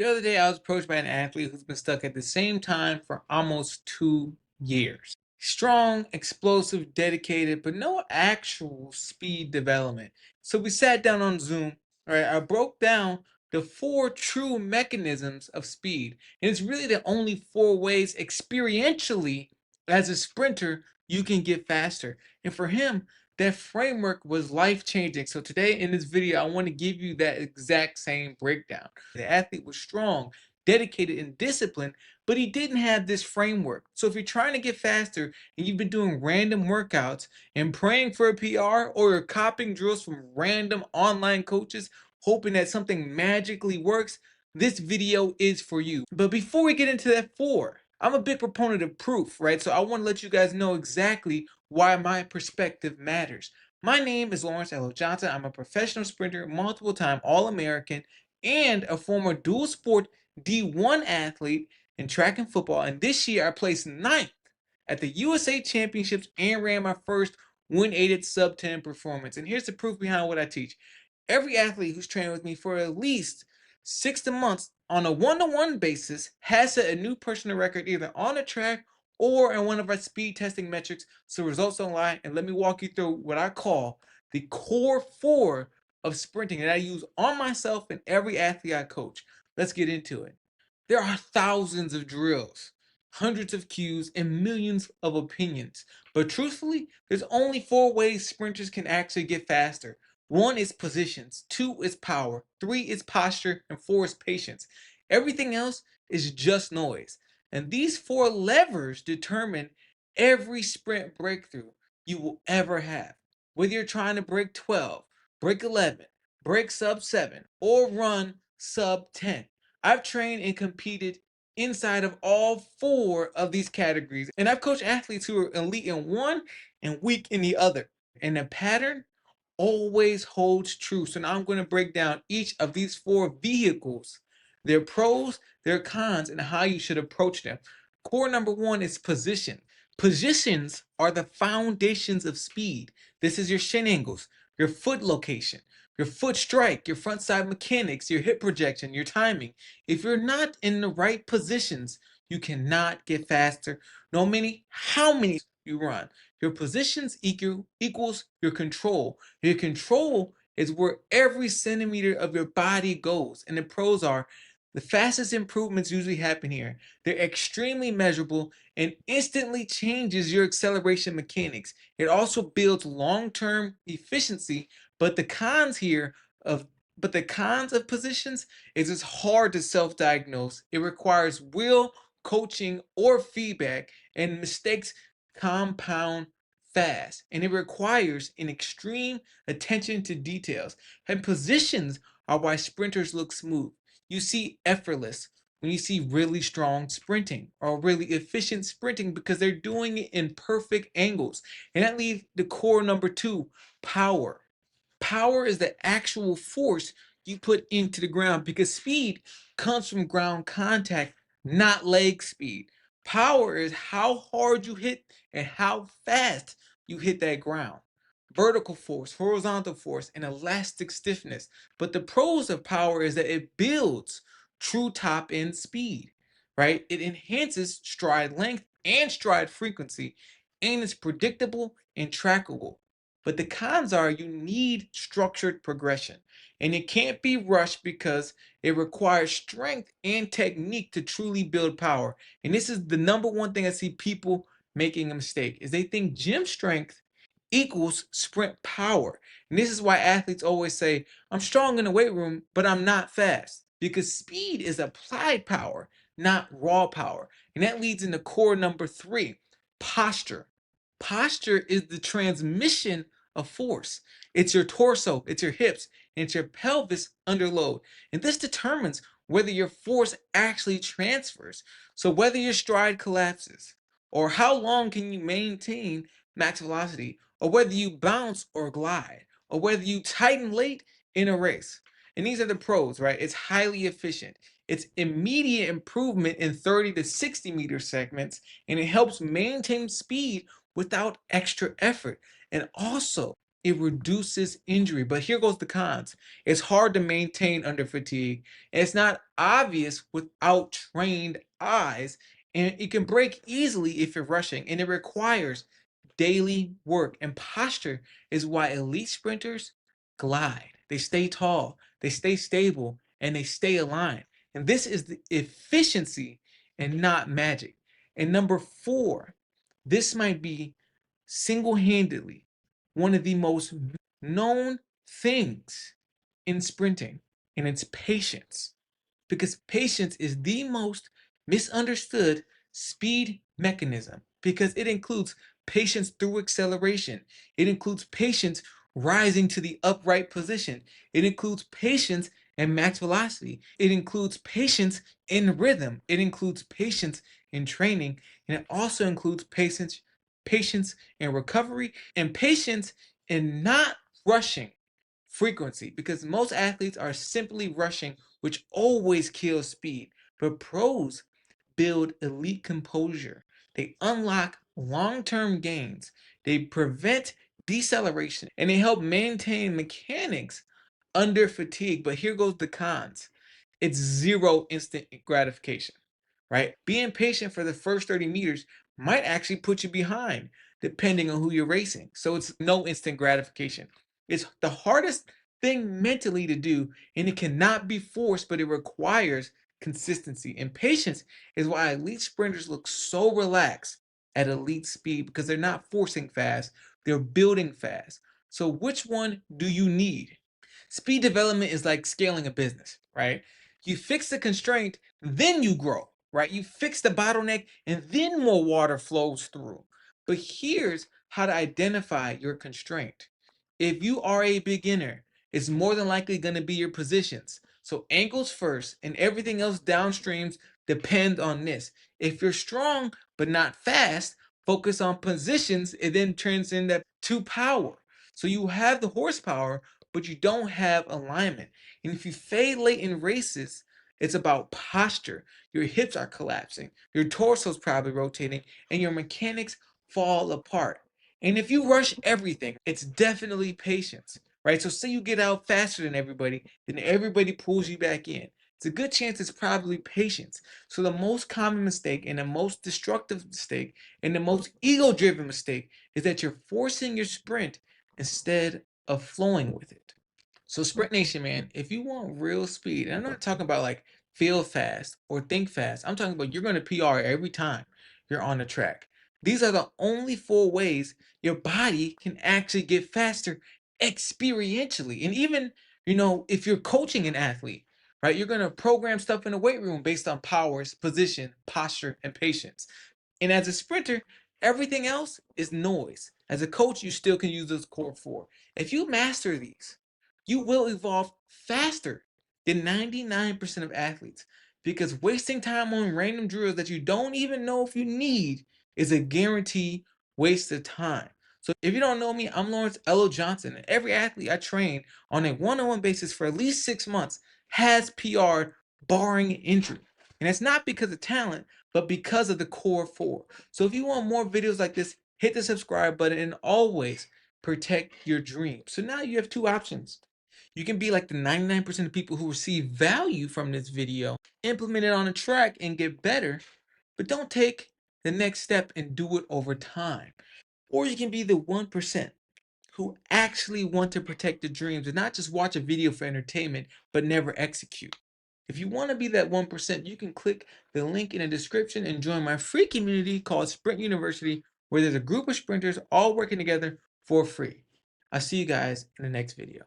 The other day, I was approached by an athlete who's been stuck at the same time for almost 2 years. Strong, explosive, dedicated, but no actual speed development. So we sat down on Zoom. All right, I broke down the four true mechanisms of speed. And it's really the only four ways experientially as a sprinter you can get faster. And for him, that framework was life changing. So today in this video, I want to give you that exact same breakdown. The athlete was strong, dedicated, and disciplined, but he didn't have this framework. So if you're trying to get faster and you've been doing random workouts and praying for a PR, or you're copying drills from random online coaches, hoping that something magically works, this video is for you. But before we get into that four, I'm a big proponent of proof, right? So I want to let you guys know exactly why my perspective matters. My name is Lawrence L. Johnson. I'm a professional sprinter, multiple time All-American, and a former dual sport D1 athlete in track and football. And this year I placed ninth at the USA Championships and ran my first wind-aided sub-10 performance. And here's the proof behind what I teach. Every athlete who's trained with me for at least 6 months on a one-to-one basis has set a new personal record either on the track or in one of our speed testing metrics, so results don't lie. And let me walk you through what I call the core four of sprinting that I use on myself and every athlete I coach. Let's get into it. There are thousands of drills, hundreds of cues, and millions of opinions. But truthfully, there's only four ways sprinters can actually get faster. One is positions, two is power, three is posture, and four is patience. Everything else is just noise. And these four levers determine every sprint breakthrough you will ever have. Whether you're trying to break 12, break 11, break sub 7, or run sub 10. I've trained and competed inside of all four of these categories. And I've coached athletes who are elite in one and weak in the other. And the pattern always holds true. So now I'm going to break down each of these four vehicles, their pros, their cons, and how you should approach them. Core number one is position. Positions are the foundations of speed. This is your shin angles, your foot location, your foot strike, your front side mechanics, your hip projection, your timing. If you're not in the right positions, you cannot get faster, no matter how many you run. Your positions equals your control. Your control is where every centimeter of your body goes. And the pros are the fastest improvements usually happen here. They're extremely measurable and instantly changes your acceleration mechanics. It also builds long-term efficiency, but the cons here of but the cons of positions is it's hard to self-diagnose. It requires real coaching or feedback, and mistakes compound fast, and it requires an extreme attention to details. And positions are why sprinters look smooth. You see effortless when you see really strong sprinting or really efficient sprinting because they're doing it in perfect angles. And that leaves the core number two, power. Power is the actual force you put into the ground because speed comes from ground contact, not leg speed. Power is how hard you hit and how fast you hit that ground. Vertical force, horizontal force, and elastic stiffness. But the pros of power is that it builds true top end speed, right? It enhances stride length and stride frequency, and it's predictable and trackable. But the cons are you need structured progression, and it can't be rushed because it requires strength and technique to truly build power. And this is the number one thing I see people making a mistake is they think gym strength equals sprint power. And this is why athletes always say, I'm strong in the weight room, but I'm not fast. Because speed is applied power, not raw power. And that leads into core number three, posture. Posture is the transmission of force. It's your torso, it's your hips, and it's your pelvis under load. And this determines whether your force actually transfers. So whether your stride collapses, or how long can you maintain max velocity, or whether you bounce or glide, or whether you tighten late in a race. And these are the pros, right? It's highly efficient. It's immediate improvement in 30 to 60 meter segments, and it helps maintain speed without extra effort. And also, it reduces injury. But here goes the cons. It's hard to maintain under fatigue. And it's not obvious without trained eyes. And it can break easily if you're rushing. And it requires daily work. And posture is why elite sprinters glide. They stay tall, they stay stable, and they stay aligned. And this is the efficiency and not magic. And number four, this might be single-handedly one of the most known things in sprinting, and it's patience. Because patience is the most misunderstood speed mechanism because it includes patience through acceleration. It includes patience rising to the upright position. It includes patience and max velocity. It includes patience in rhythm. It includes patience in training, and it also includes patience in recovery, and patience in not rushing frequency, because most athletes are simply rushing, which always kills speed. But pros build elite composure. They unlock long-term gains. They prevent deceleration, and they help maintain mechanics under fatigue. But here goes the cons. It's zero instant gratification, right? Being patient for the first 30 meters might actually put you behind, depending on who you're racing. So it's no instant gratification. It's the hardest thing mentally to do, and it cannot be forced, but it requires consistency. And patience is why elite sprinters look so relaxed at elite speed, because they're not forcing fast, they're building fast. So which one do you need? Speed development is like scaling a business, right? You fix the constraint, then you grow, right? You fix the bottleneck, and then more water flows through. But here's how to identify your constraint. If you are a beginner, it's more than likely going to be your positions. So ankles first, and everything else downstreams depend on this. If you're strong but not fast, focus on positions. It then turns into power. So you have the horsepower, but you don't have alignment. And if you fade late in races, it's about posture. Your hips are collapsing, your torso's probably rotating, and your mechanics fall apart. And if you rush everything, it's definitely patience, right? So say you get out faster than everybody, then everybody pulls you back in. It's a good chance it's probably patience. So the most common mistake, and the most destructive mistake, and the most ego-driven mistake is that you're forcing your sprint instead of flowing with it. So Sprint Nation, man, if you want real speed, and I'm not talking about like feel fast or think fast. I'm talking about you're going to PR every time you're on the track. These are the only four ways your body can actually get faster experientially. And even, if you're coaching an athlete, right, you're going to program stuff in the weight room based on powers, position, posture, and patience. And as a sprinter, everything else is noise. As a coach, you still can use those core four. If you master these, you will evolve faster than 99% of athletes, because wasting time on random drills that you don't even know if you need is a guaranteed waste of time. So if you don't know me, I'm Lawrence Ello Johnson, and every athlete I train on a one-on-one basis for at least 6 months has PR'd barring injury. And it's not because of talent, but because of the core four. So if you want more videos like this, hit the subscribe button, and always protect your dreams. So now you have two options. You can be like the 99% of people who receive value from this video, implement it on a track and get better, but don't take the next step and do it over time. Or you can be the 1% who actually want to protect the dreams and not just watch a video for entertainment, but never execute. If you want to be that 1%, you can click the link in the description and join my free community called Sprint University, where there's a group of sprinters all working together for free. I'll see you guys in the next video.